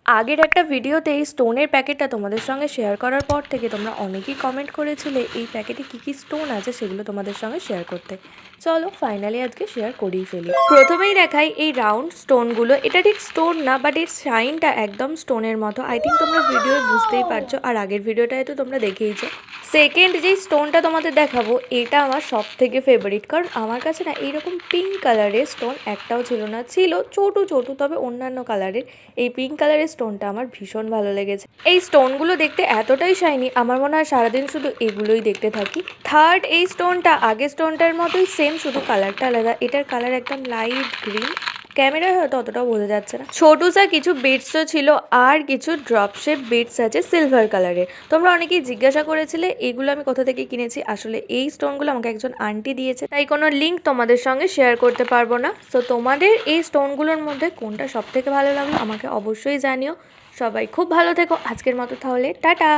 আগের একটা ভিডিওতে এই স্টোনের প্যাকেটটা তোমাদের সঙ্গে শেয়ার করার পর থেকে তোমরা অনেকেই কমেন্ট করেছিলে এই প্যাকেটে কী কী স্টোন আছে সেগুলো তোমাদের সঙ্গে শেয়ার করতে। চলো ফাইনালি আজকে শেয়ার করেই ফেলি। প্রথমেই দেখাই এই রাউন্ড স্টোনগুলো। এটা ঠিক স্টোন না, বাট এর শাইনটা একদম স্টোনের মতো। আই থিঙ্ক তোমরা ভিডিওয় বুঝতেই পারছো, আর আগের ভিডিওটায় তো তোমরা দেখেইছো। সেকেন্ড যেই স্টোনটা তোমাদের দেখাবো, এটা আমার সব থেকে ফেভারিট, কারণ আমার কাছে না এইরকম পিঙ্ক কালারের স্টোন একটাও ছিল না, ছিল ছোটো ছোটো তবে অন্যান্য কালারের। এই পিঙ্ক কালারের স্টোনটা আমার ভীষণ ভালো লেগেছে। এই স্টোনগুলো দেখতে এতটাই শাইনি, আমার মনে হয় সারাদিন শুধু এগুলোই দেখতে থাকি। থার্ড এই স্টোনটা আগের স্টোনটার মতোই সেম, শুধু কালারটা আলাদা। এটার কালার একদম লাইট গ্রিন, ক্যামেরায় হয়তো অতটাও বোঝা যাচ্ছে না। ছোটসা কিছু বিটসও ছিল, আর কিছু ড্রপ শেপ বিটস আছে সিলভার কালারের। তোমরা অনেকেই জিজ্ঞাসা করেছিলে এগুলো আমি কোথা থেকে কিনেছি। আসলে এই স্টোনগুলো আমাকে একজন আন্টি দিয়েছে, তাই কোনো লিঙ্ক তোমাদের সঙ্গে শেয়ার করতে পারবো না। তো তোমাদের এই স্টোনগুলোর মধ্যে কোনটা সব থেকে ভালো লাগলো আমাকে অবশ্যই জানিও। সবাই খুব ভালো থেকো। আজকের মতো তাহলে টাটা।